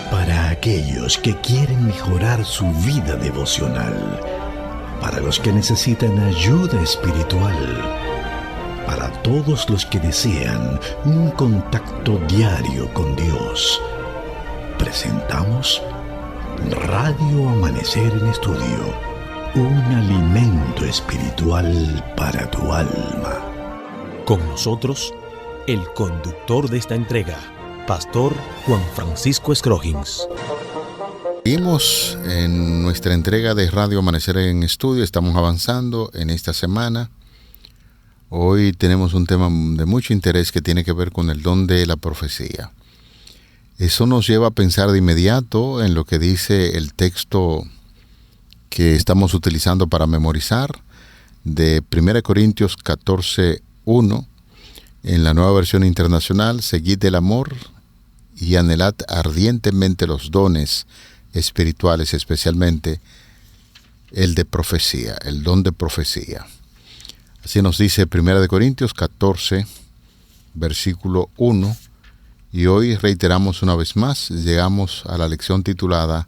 Para aquellos que quieren mejorar su vida devocional, para los que necesitan ayuda espiritual, para todos los que desean un contacto diario con Dios, presentamos Radio Amanecer en Estudio, un alimento espiritual para tu alma. Con nosotros, el conductor de esta entrega, Pastor Juan Francisco Scroggins. Seguimos en nuestra entrega de Radio Amanecer en Estudio. Estamos avanzando en esta semana. Hoy tenemos un tema de mucho interés que tiene que ver con el don de la profecía. Eso nos lleva a pensar de inmediato en lo que dice el texto que estamos utilizando para memorizar de 1 Corintios 14:1 en la Nueva Versión Internacional. Seguid el amor y anhelad ardientemente los dones espirituales, especialmente el de profecía, el don de profecía. Así nos dice 1 Corintios 14, versículo 1, y hoy reiteramos una vez más, llegamos a la lección titulada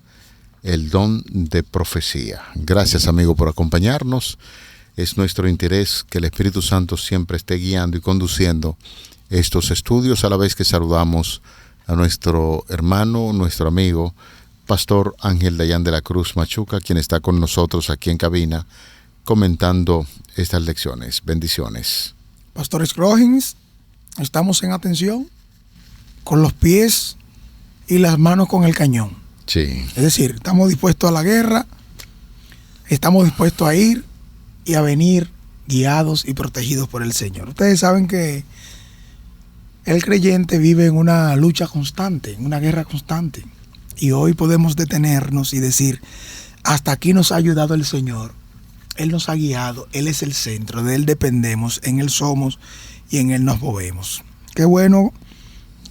El don de profecía. Gracias, amigo, por acompañarnos. Es nuestro interés que el Espíritu Santo siempre esté guiando y conduciendo estos estudios, a la vez que saludamos a nuestro hermano, nuestro amigo, Pastor Ángel Dayan de la Cruz Machuca, quien está con nosotros aquí en cabina, comentando estas lecciones. Bendiciones. Pastor Scroggins, estamos en atención, con los pies y las manos con el cañón. Sí. Es decir, estamos dispuestos a la guerra, estamos dispuestos a ir y a venir guiados y protegidos por el Señor. Ustedes saben que el creyente vive en una lucha constante, en una guerra constante. Y hoy podemos detenernos y decir, hasta aquí nos ha ayudado el Señor. Él nos ha guiado, Él es el centro, de Él dependemos, en Él somos y en Él nos movemos. Qué bueno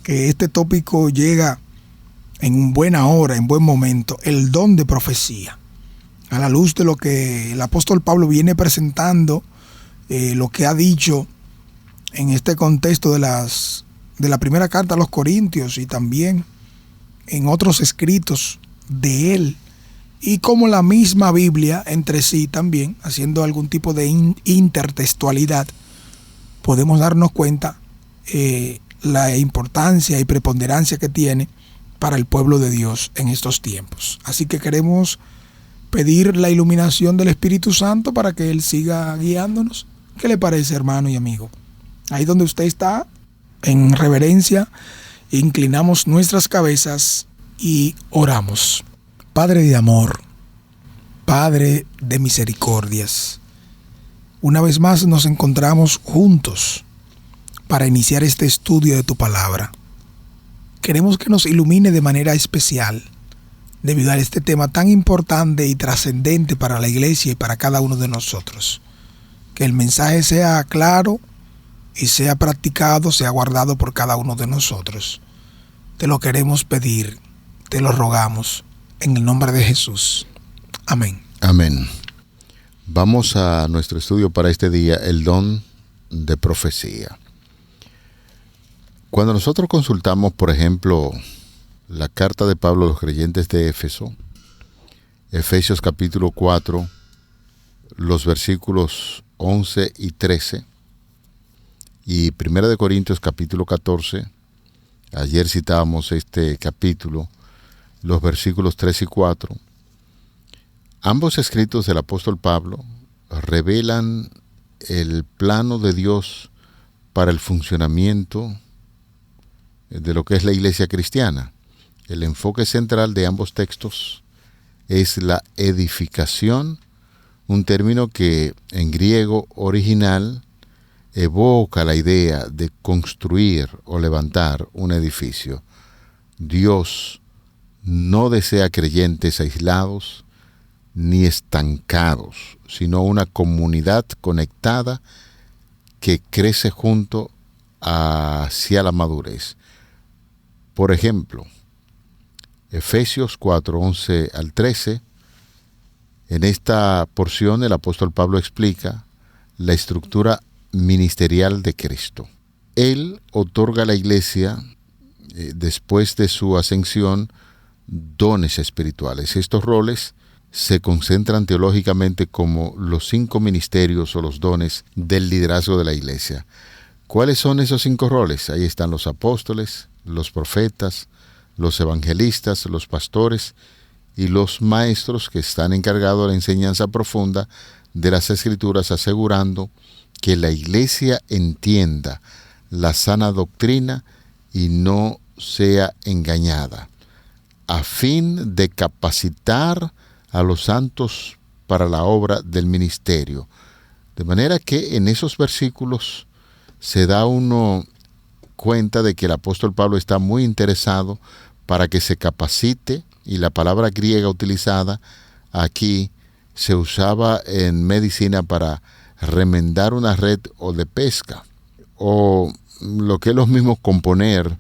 que este tópico llega en buena hora, en buen momento, el don de profecía. A la luz de lo que el apóstol Pablo viene presentando, lo que ha dicho en este contexto de la primera carta a los Corintios y también en otros escritos de él, y como la misma Biblia entre sí también, haciendo algún tipo de intertextualidad, podemos darnos cuenta la importancia y preponderancia que tiene para el pueblo de Dios en estos tiempos. Así que queremos pedir la iluminación del Espíritu Santo para que Él siga guiándonos. ¿Qué le parece, hermano y amigo? Ahí donde usted está, en reverencia, inclinamos nuestras cabezas y oramos. Padre de amor, Padre de misericordias, una vez más nos encontramos juntos para iniciar este estudio de tu palabra. Queremos que nos ilumine de manera especial debido a este tema tan importante y trascendente para la iglesia y para cada uno de nosotros. Que el mensaje sea claro y sea practicado, sea guardado por cada uno de nosotros. Te lo queremos pedir, te lo rogamos, en el nombre de Jesús. Amén. Amén. Vamos a nuestro estudio para este día, el don de profecía. Cuando nosotros consultamos, por ejemplo, la carta de Pablo a los creyentes de Éfeso, Efesios capítulo 4, los versículos 11 y 13, y 1 Corintios capítulo 14, ayer citábamos este capítulo, los versículos 3 y 4, ambos escritos del apóstol Pablo revelan el plano de Dios para el funcionamiento de lo que es la iglesia cristiana. El enfoque central de ambos textos es la edificación, un término que en griego original evoca la idea de construir o levantar un edificio. Dios no desea creyentes aislados ni estancados, sino una comunidad conectada que crece junto hacia la madurez. Por ejemplo, Efesios 4, 11 al 13, en esta porción el apóstol Pablo explica la estructura ministerial de Cristo. Él otorga a la iglesia después de su ascensión, dones espirituales. Estos roles se concentran teológicamente como los 5 ministerios o los dones del liderazgo de la iglesia. ¿Cuáles son esos 5 roles? Ahí están los apóstoles, los profetas, los evangelistas, los pastores y los maestros, que están encargados de la enseñanza profunda de las Escrituras, asegurando que la iglesia entienda la sana doctrina y no sea engañada, a fin de capacitar a los santos para la obra del ministerio. De manera que en esos versículos se da uno cuenta de que el apóstol Pablo está muy interesado para que se capacite, y la palabra griega utilizada aquí se usaba en medicina para remendar una red o de pesca, o lo que es lo mismo componer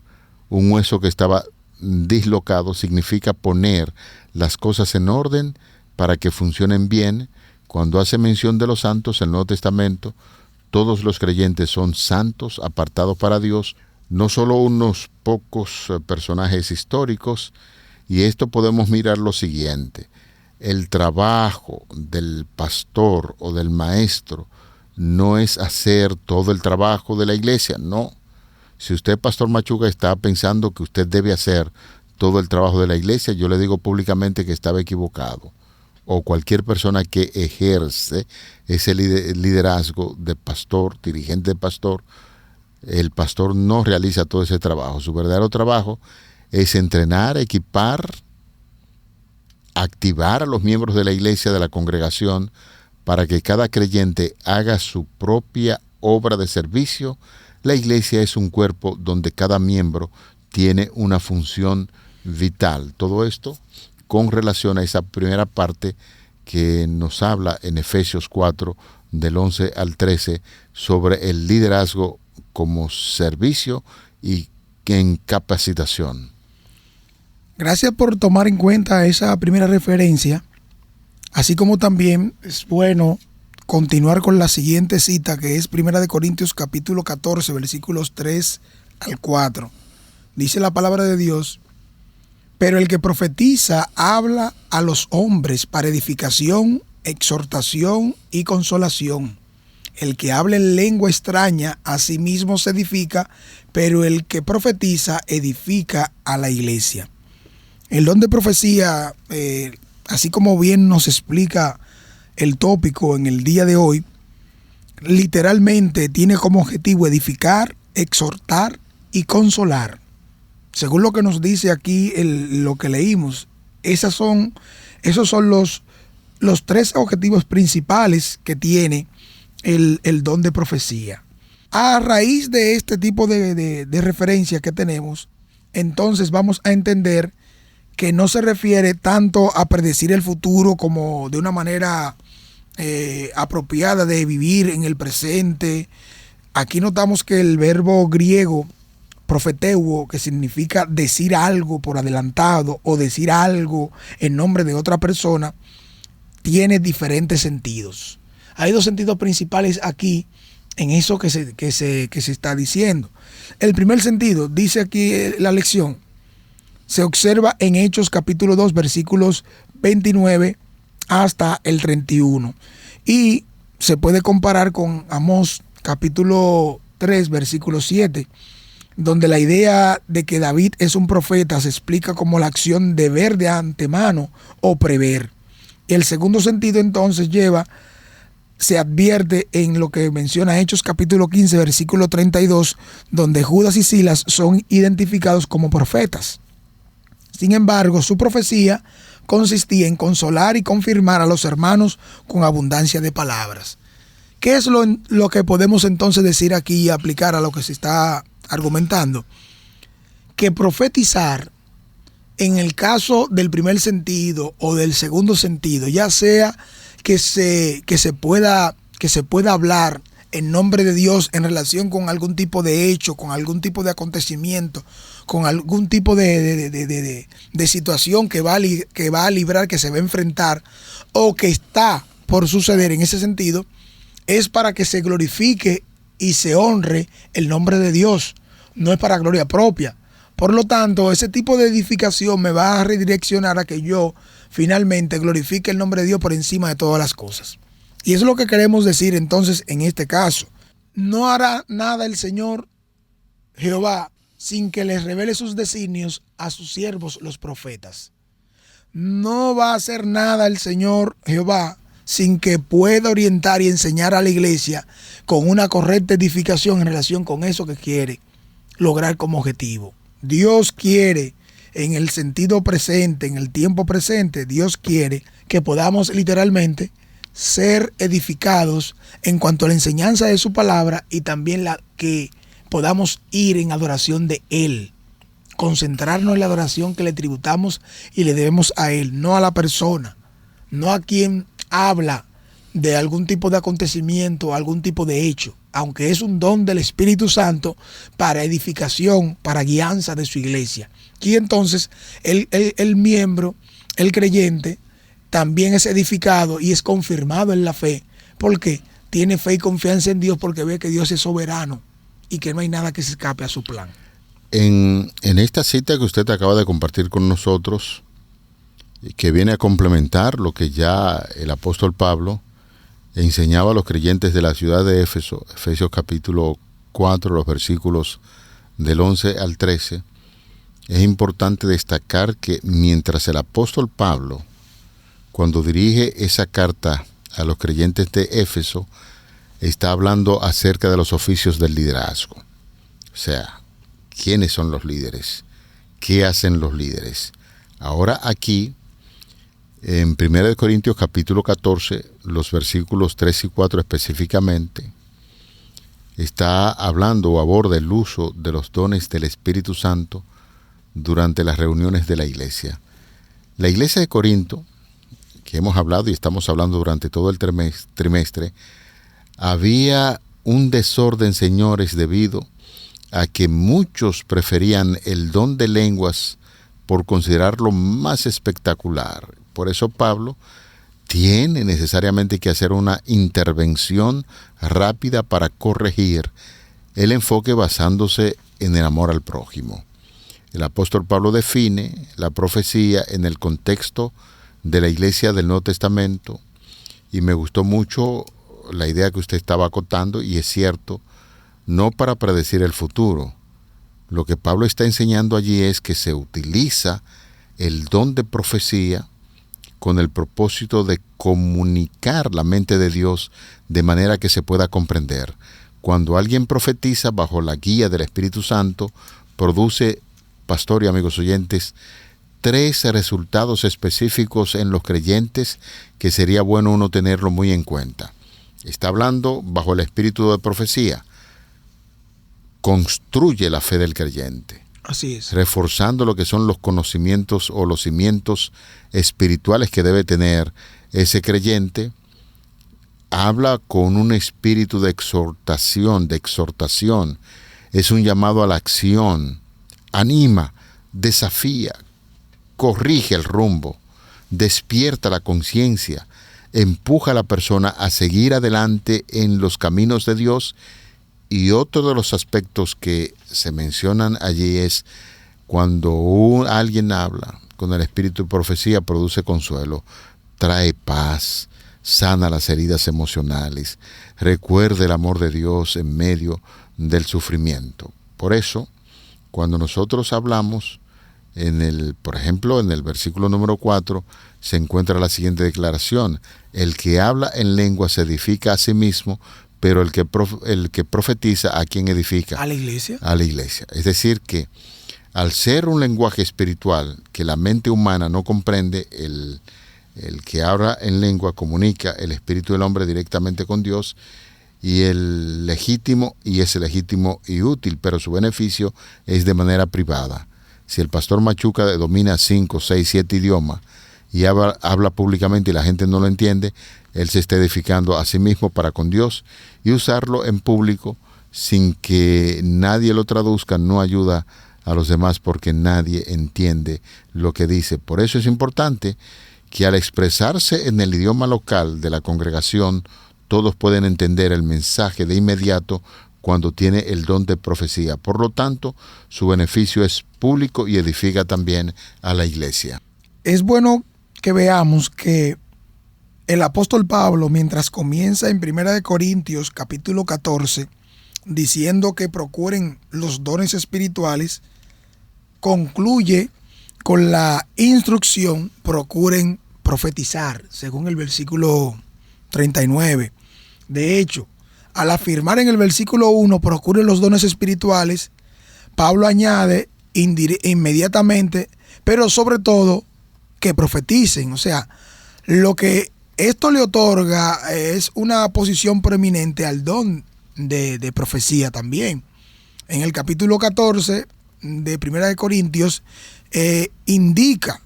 un hueso que estaba dislocado. Significa poner las cosas en orden para que funcionen bien. Cuando hace mención de los santos en el Nuevo Testamento, todos los creyentes son santos, apartados para Dios, no solo unos pocos personajes históricos. Y esto podemos mirar lo siguiente: el trabajo del pastor o del maestro no es hacer todo el trabajo de la iglesia, no. Si usted, Pastor Machuca, está pensando que usted debe hacer todo el trabajo de la iglesia, yo le digo públicamente que estaba equivocado. O cualquier persona que ejerce ese liderazgo de pastor, dirigente de pastor, el pastor no realiza todo ese trabajo. Su verdadero trabajo es entrenar, equipar, activar a los miembros de la iglesia, de la congregación, para que cada creyente haga su propia obra de servicio. La iglesia es un cuerpo donde cada miembro tiene una función vital. Todo esto con relación a esa primera parte que nos habla en Efesios 4, del 11 al 13, sobre el liderazgo como servicio y en capacitación. Gracias por tomar en cuenta esa primera referencia, así como también es bueno continuar con la siguiente cita, que es 1 Corintios capítulo 14, versículos 3 al 4. Dice la palabra de Dios: pero el que profetiza habla a los hombres para edificación, exhortación y consolación. El que habla en lengua extraña a sí mismo se edifica, pero el que profetiza edifica a la iglesia. El don de profecía, así como bien nos explica el tópico en el día de hoy, literalmente tiene como objetivo edificar, exhortar y consolar. Según lo que nos dice aquí lo que leímos, esos son los 3 objetivos principales que tiene el don de profecía. A raíz de este tipo de referencia que tenemos, entonces vamos a entender que no se refiere tanto a predecir el futuro como de una manera apropiada de vivir en el presente. Aquí notamos que el verbo griego profeteuo, que significa decir algo por adelantado o decir algo en nombre de otra persona, tiene diferentes sentidos. Hay 2 sentidos principales aquí en eso que se está diciendo. El primer sentido, dice aquí la lección, se observa en Hechos capítulo 2, versículos 29 hasta el 31. Y se puede comparar con Amós capítulo 3, versículo 7, donde la idea de que David es un profeta se explica como la acción de ver de antemano o prever. Y el segundo sentido entonces se advierte en lo que menciona Hechos capítulo 15, versículo 32, donde Judas y Silas son identificados como profetas. Sin embargo, su profecía consistía en consolar y confirmar a los hermanos con abundancia de palabras. ¿Qué es lo que podemos entonces decir aquí y aplicar a lo que se está argumentando? Que profetizar, en el caso del primer sentido o del segundo sentido, ya sea que se pueda hablar en nombre de Dios en relación con algún tipo de hecho, con algún tipo de acontecimiento, con algún tipo de situación que va a librar, que se va a enfrentar o que está por suceder en ese sentido, es para que se glorifique y se honre el nombre de Dios. No es para gloria propia, Por lo tanto, ese tipo de edificación me va a redireccionar a que yo finalmente glorifique el nombre de Dios por encima de todas las cosas. Y eso es lo que queremos decir entonces en este caso. No hará nada el Señor Jehová sin que les revele sus designios a sus siervos los profetas. No va a hacer nada el Señor Jehová sin que pueda orientar y enseñar a la iglesia con una correcta edificación en relación con eso que quiere lograr como objetivo. Dios quiere, en el sentido presente, en el tiempo presente, Dios quiere que podamos literalmente ser edificados en cuanto a la enseñanza de su palabra y también que podamos ir en adoración de Él. Concentrarnos en la adoración que le tributamos y le debemos a Él, no a la persona, no a quien habla de algún tipo de acontecimiento, algún tipo de hecho, aunque es un don del Espíritu Santo para edificación, para guianza de su iglesia. Y entonces el miembro, el creyente, también es edificado y es confirmado en la fe, porque tiene fe y confianza en Dios, porque ve que Dios es soberano y que no hay nada que se escape a su plan. En esta cita que usted acaba de compartir con nosotros, que viene a complementar lo que ya el apóstol Pablo enseñaba a los creyentes de la ciudad de Éfeso, Efesios capítulo 4, los versículos del 11 al 13, es importante destacar que mientras el apóstol Pablo, cuando dirige esa carta a los creyentes de Éfeso, está hablando acerca de los oficios del liderazgo. O sea, ¿quiénes son los líderes? ¿Qué hacen los líderes? Ahora aquí, en 1 Corintios capítulo 14, los versículos 3 y 4 específicamente, está hablando o aborda el uso de los dones del Espíritu Santo durante las reuniones de la iglesia. La iglesia de Corinto, que hemos hablado y estamos hablando durante todo el trimestre, había un desorden, señores, debido a que muchos preferían el don de lenguas por considerarlo más espectacular. Por eso Pablo tiene necesariamente que hacer una intervención rápida para corregir el enfoque basándose en el amor al prójimo. El apóstol Pablo define la profecía en el contexto de la iglesia del Nuevo Testamento, y me gustó mucho la idea que usted estaba acotando, y es cierto, no para predecir el futuro. Lo que Pablo está enseñando allí es que se utiliza el don de profecía con el propósito de comunicar la mente de Dios de manera que se pueda comprender. Cuando alguien profetiza bajo la guía del Espíritu Santo, produce, pastor y amigos oyentes, 3 resultados específicos en los creyentes que sería bueno uno tenerlo muy en cuenta. Está hablando bajo el espíritu de profecía. Construye la fe del creyente. Así es. Reforzando lo que son los conocimientos o los cimientos espirituales que debe tener ese creyente. Habla con un espíritu de exhortación, Es un llamado a la acción. Anima, desafía, corrige el rumbo, despierta la conciencia, empuja a la persona a seguir adelante en los caminos de Dios. Y otro de los aspectos que se mencionan allí es cuando alguien habla con el espíritu de profecía, produce consuelo, trae paz, sana las heridas emocionales, recuerda el amor de Dios en medio del sufrimiento. Por eso, cuando nosotros hablamos, por ejemplo, en el versículo número 4, se encuentra la siguiente declaración: el que habla en lengua se edifica a sí mismo, pero el que profetiza, ¿a quién edifica? ¿A la iglesia? A la iglesia. Es decir, que al ser un lenguaje espiritual que la mente humana no comprende, el que habla en lengua comunica el espíritu del hombre directamente con Dios, y es legítimo y útil, pero su beneficio es de manera privada. Si el pastor Machuca domina 5, 6, 7 idiomas y habla públicamente y la gente no lo entiende, él se está edificando a sí mismo para con Dios, y usarlo en público sin que nadie lo traduzca no ayuda a los demás, porque nadie entiende lo que dice. Por eso es importante que al expresarse en el idioma local de la congregación, todos pueden entender el mensaje de inmediato cuando tiene el don de profecía. Por lo tanto, su beneficio es público y edifica también a la iglesia. Es bueno que veamos que el apóstol Pablo, mientras comienza en 1 Corintios capítulo 14, diciendo que procuren los dones espirituales, concluye con la instrucción: procuren profetizar, según el versículo 39. De hecho, al afirmar en el versículo 1, procuren los dones espirituales, Pablo añade inmediatamente, pero sobre todo, que profeticen. O sea, lo que esto le otorga es una posición preeminente al don de profecía también. En el capítulo 14 de 1 Corintios indica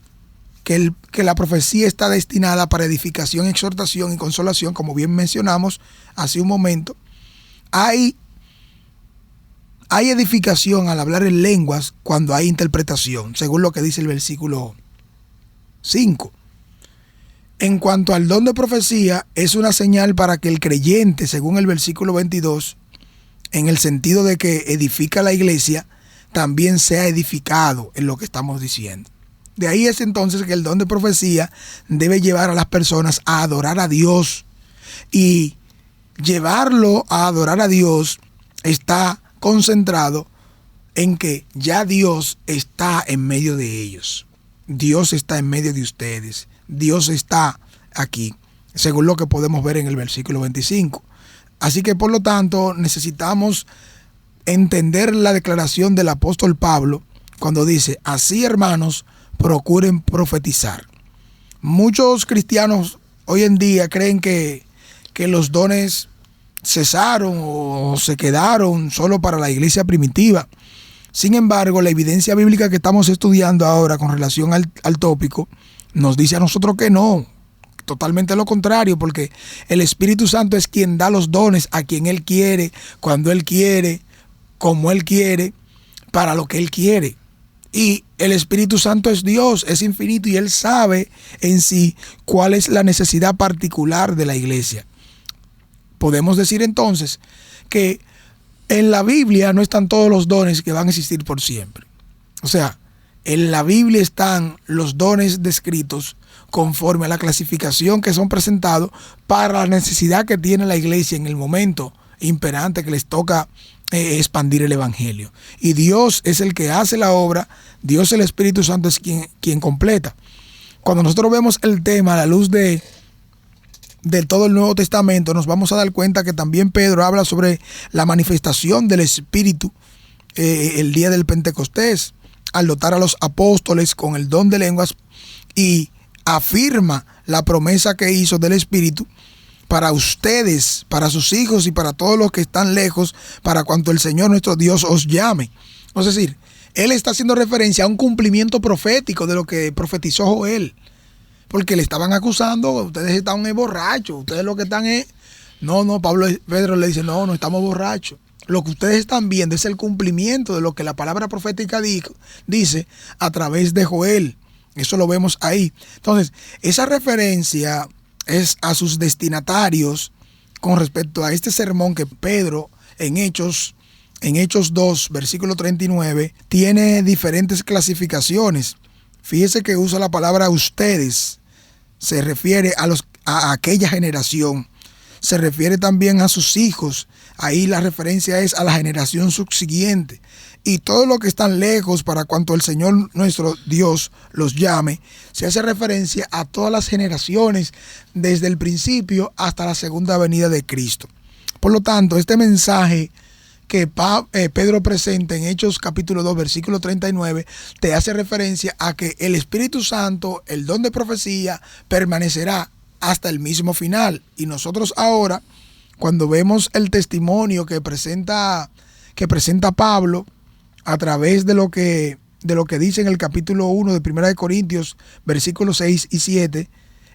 que la profecía está destinada para edificación, exhortación y consolación, como bien mencionamos hace un momento. Hay edificación al hablar en lenguas cuando hay interpretación, según lo que dice el versículo 5. En cuanto al don de profecía, es una señal para que el creyente, según el versículo 22, en el sentido de que edifica la iglesia, también sea edificado en lo que estamos diciendo. De ahí es entonces que el don de profecía debe llevar a las personas a adorar a Dios, y llevarlo a adorar a Dios está concentrado en que ya Dios está en medio de ellos. Dios está en medio de ustedes. Dios está aquí, según lo que podemos ver en el versículo 25. Así que, por lo tanto, necesitamos entender la declaración del apóstol Pablo cuando dice: así, hermanos, procuren profetizar. Muchos cristianos hoy en día creen que los dones cesaron o se quedaron solo para la iglesia primitiva. Sin embargo, la evidencia bíblica que estamos estudiando ahora con relación al tópico nos dice a nosotros que no, totalmente lo contrario, porque el Espíritu Santo es quien da los dones a quien Él quiere, cuando Él quiere, como Él quiere, para lo que Él quiere. Y el Espíritu Santo es Dios, es infinito, y Él sabe en sí cuál es la necesidad particular de la iglesia. Podemos decir entonces que en la Biblia no están todos los dones que van a existir por siempre. O sea, en la Biblia están los dones descritos conforme a la clasificación que son presentados para la necesidad que tiene la iglesia en el momento imperante que les toca expandir el evangelio. Y Dios es el que hace la obra. Dios, el Espíritu Santo, es quien completa. Cuando nosotros vemos el tema a la luz de todo el Nuevo Testamento, nos vamos a dar cuenta que también Pedro habla sobre la manifestación del Espíritu el día del Pentecostés, al dotar a los apóstoles con el don de lenguas, y afirma la promesa que hizo del Espíritu para ustedes, para sus hijos y para todos los que están lejos, para cuanto el Señor nuestro Dios os llame. Es decir, él está haciendo referencia a un cumplimiento profético de lo que profetizó Joel, porque le estaban acusando: ustedes están borrachos, ustedes lo que están es... No, Pedro le dice: no estamos borrachos. Lo que ustedes están viendo es el cumplimiento de lo que la palabra profética dice a través de Joel. Eso lo vemos ahí. Entonces, esa referencia es a sus destinatarios con respecto a este sermón que Pedro en Hechos 2, versículo 39, tiene diferentes clasificaciones. Fíjese que usa la palabra ustedes. Se refiere a aquella generación. Se refiere también a sus hijos. Ahí la referencia es a la generación subsiguiente. Y todo lo que están lejos, para cuanto el Señor nuestro Dios los llame. Se hace referencia a todas las generaciones, desde el principio hasta la segunda venida de Cristo. Por lo tanto, este mensaje que Pedro presenta en Hechos capítulo 2, versículo 39, te hace referencia a que el Espíritu Santo, el don de profecía, permanecerá hasta el mismo final. Y nosotros ahora, cuando vemos el testimonio que presenta Pablo a través de lo que dice en el capítulo 1 de 1 Corintios, versículos 6 y 7,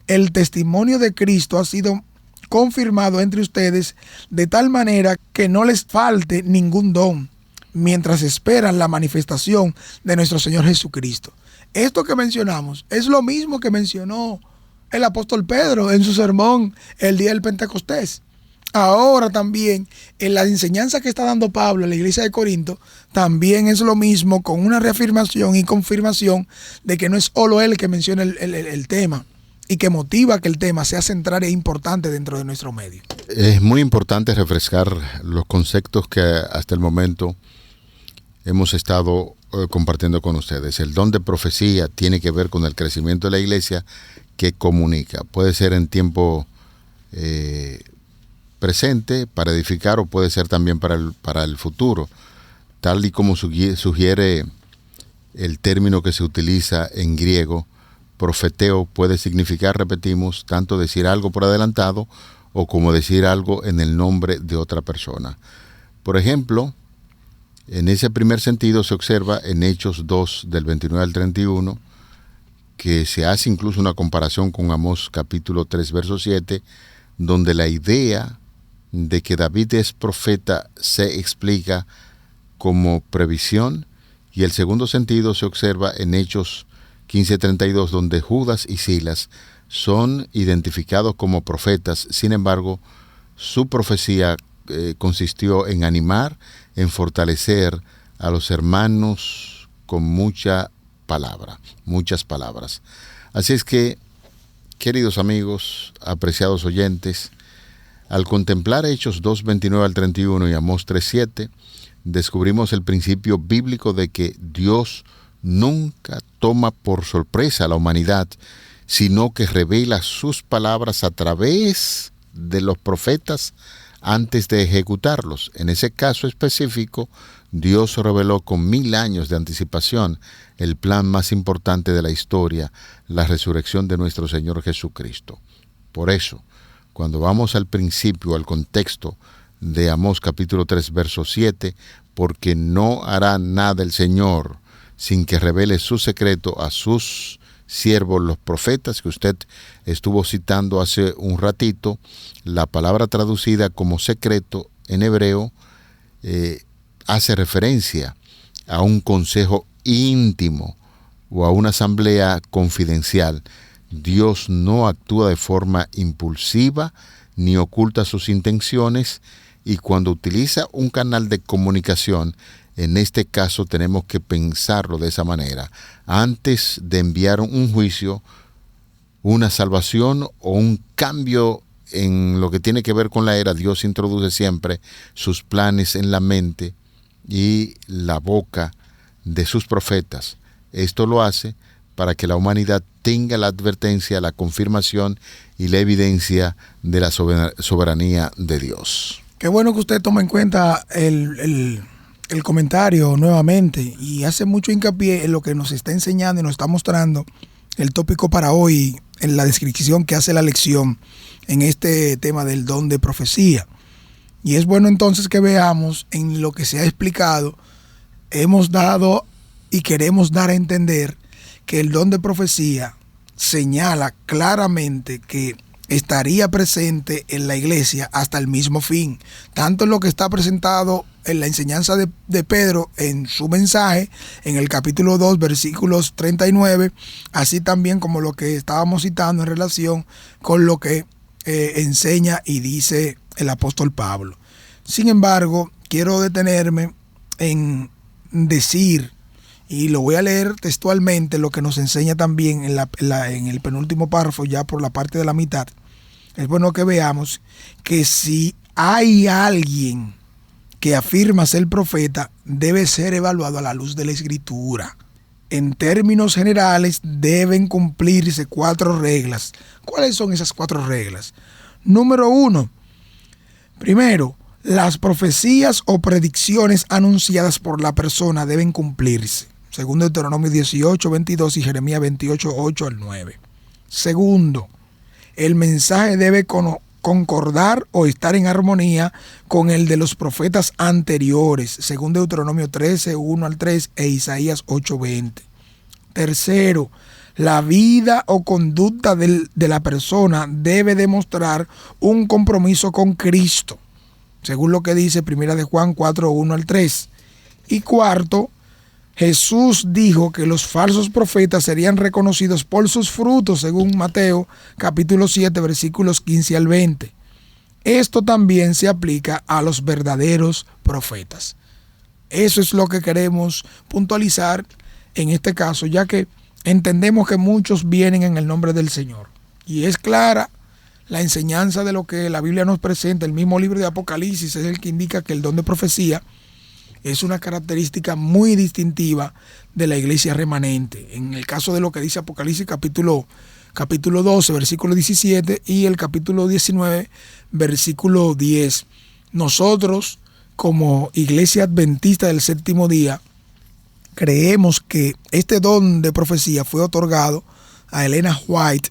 el testimonio de Cristo ha sido confirmado entre ustedes de tal manera que no les falte ningún don mientras esperan la manifestación de nuestro Señor Jesucristo. Esto que mencionamos es lo mismo que mencionó el apóstol Pedro en su sermón el día del Pentecostés. Ahora también, en la enseñanza que está dando Pablo en la iglesia de Corinto, también es lo mismo, con una reafirmación y confirmación de que no es solo él que menciona el tema y que motiva que el tema sea central e importante dentro de nuestro medio. Es muy importante refrescar los conceptos que hasta el momento hemos estado compartiendo con ustedes. El don de profecía tiene que ver con el crecimiento de la iglesia que comunica. Puede ser en tiempo presente para edificar, o puede ser también para el futuro, tal y como sugiere el término que se utiliza en griego. Profeteo puede significar, repetimos, tanto decir algo por adelantado o como decir algo en el nombre de otra persona. Por ejemplo, en ese primer sentido se observa en Hechos 2 del 29 al 31, que se hace incluso una comparación con Amós capítulo 3 verso 7, donde la idea de que David es profeta se explica como previsión, y el segundo sentido se observa en Hechos 15:32, donde Judas y Silas son identificados como profetas. Sin embargo, su profecía consistió en animar, en fortalecer a los hermanos con muchas palabras. Así es que, queridos amigos, apreciados oyentes, al contemplar Hechos 2:29 al 31 y Amós 3:7, descubrimos el principio bíblico de que Dios nunca toma por sorpresa a la humanidad, sino que revela sus palabras a través de los profetas antes de ejecutarlos. En ese caso específico, Dios reveló con 1000 años de anticipación el plan más importante de la historia, la resurrección de nuestro Señor Jesucristo. Por eso, cuando vamos al principio, al contexto de Amós capítulo 3, verso 7, porque no hará nada el Señor sin que revele su secreto a sus siervos los profetas, que usted estuvo citando hace un ratito, la palabra traducida como secreto en hebreo hace referencia a un consejo íntimo o a una asamblea confidencial. Dios no actúa de forma impulsiva ni oculta sus intenciones, y cuando utiliza un canal de comunicación, en este caso tenemos que pensarlo de esa manera. Antes de enviar un juicio, una salvación o un cambio en lo que tiene que ver con la era, Dios introduce siempre sus planes en la mente y la boca de sus profetas. Esto lo hace para que la humanidad tenga la advertencia, la confirmación y la evidencia de la soberanía de Dios. Qué bueno que usted toma en cuenta el comentario nuevamente y hace mucho hincapié en lo que nos está enseñando y nos está mostrando el tópico para hoy, en la descripción que hace la lección en este tema del don de profecía. Y es bueno entonces que veamos en lo que se ha explicado, hemos dado y queremos dar a entender que el don de profecía señala claramente que estaría presente en la iglesia hasta el mismo fin, tanto en lo que está presentado en la enseñanza de Pedro en su mensaje, en el capítulo 2, versículos 39, así también como lo que estábamos citando en relación con lo que enseña y dice el apóstol Pablo. Sin embargo, quiero detenerme en decir, y lo voy a leer textualmente, lo que nos enseña también en el penúltimo párrafo, ya por la parte de la mitad. Es bueno que veamos que si hay alguien que afirma ser profeta, debe ser evaluado a la luz de la Escritura. En términos generales, deben cumplirse 4 reglas. ¿Cuáles son esas 4 reglas? Número 1. Primero, las profecías o predicciones anunciadas por la persona deben cumplirse, según Deuteronomio 18:22 y Jeremías 28:8 al 9. Segundo, el mensaje debe concordar o estar en armonía con el de los profetas anteriores, según Deuteronomio 13:1 al 3 e Isaías 8:20. Tercero, la vida o conducta de la persona debe demostrar un compromiso con Cristo, según lo que dice 1 de Juan 4:1 al 3. Y cuarto, Jesús dijo que los falsos profetas serían reconocidos por sus frutos, según Mateo capítulo 7, versículos 15 al 20. esto también se aplica a los verdaderos profetas. Eso es lo que queremos puntualizar en este caso, ya que entendemos que muchos vienen en el nombre del Señor. Y es clara la enseñanza de lo que la Biblia nos presenta. El mismo libro de Apocalipsis es el que indica que el don de profecía es una característica muy distintiva de la iglesia remanente. En el caso de lo que dice Apocalipsis capítulo 12, versículo 17 y el capítulo 19, versículo 10. Nosotros, como iglesia adventista del séptimo día, creemos que este don de profecía fue otorgado a Elena White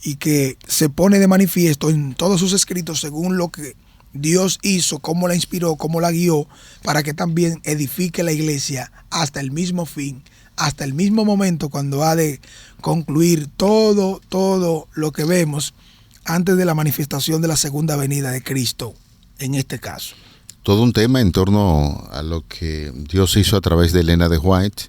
y que se pone de manifiesto en todos sus escritos según lo que Dios hizo, cómo la inspiró, cómo la guió, para que también edifique la iglesia hasta el mismo fin, hasta el mismo momento cuando ha de concluir todo lo que vemos antes de la manifestación de la segunda venida de Cristo, en este caso. Todo un tema en torno a lo que Dios hizo a través de Elena de White.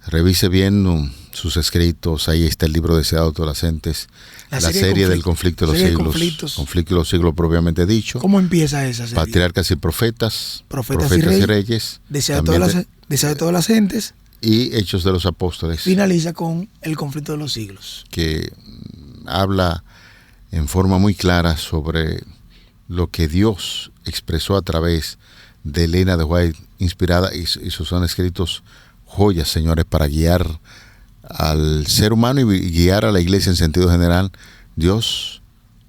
Revise bien sus escritos, ahí está el libro Deseado de Adolescentes, la serie del conflicto de los siglos, conflicto de los siglos propiamente dicho. ¿Cómo empieza esa serie? Patriarcas y profetas y reyes, Deseado de todas las gentes y Hechos de los Apóstoles. Finaliza con el conflicto de los siglos, que habla en forma muy clara sobre lo que Dios expresó a través de Elena de White, inspirada, y son escritos joyas, señores, para guiar al ser humano y guiar a la iglesia en sentido general. Dios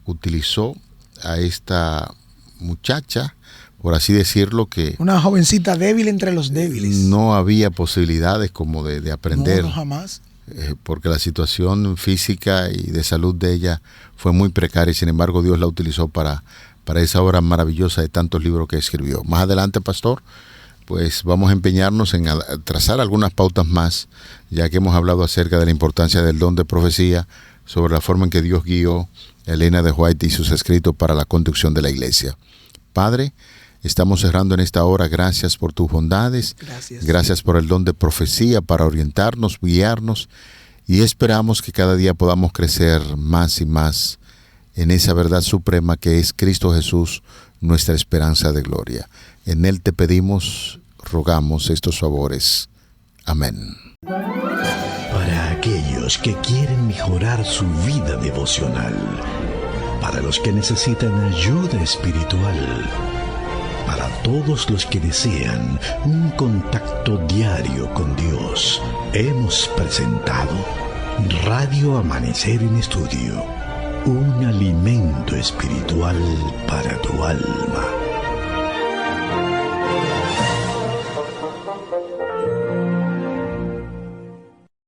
utilizó a esta muchacha, por así decirlo, que una jovencita débil entre los débiles. No había posibilidades como de aprender. No, jamás. Porque la situación física y de salud de ella fue muy precaria y sin embargo Dios la utilizó para esa obra maravillosa de tantos libros que escribió. Más adelante, pastor, pues vamos a empeñarnos en trazar algunas pautas más, ya que hemos hablado acerca de la importancia del don de profecía, sobre la forma en que Dios guió a Elena de White y sus escritos para la conducción de la iglesia. Padre, estamos cerrando en esta hora. Gracias por tus bondades. Gracias por el don de profecía para orientarnos, guiarnos, y esperamos que cada día podamos crecer más y más en esa verdad suprema que es Cristo Jesús, nuestra esperanza de gloria. En Él te pedimos, rogamos estos favores. Amén. Para aquellos que quieren mejorar su vida devocional, para los que necesitan ayuda espiritual, para todos los que desean un contacto diario con Dios, hemos presentado Radio Amanecer en Estudio, un alimento espiritual para tu alma.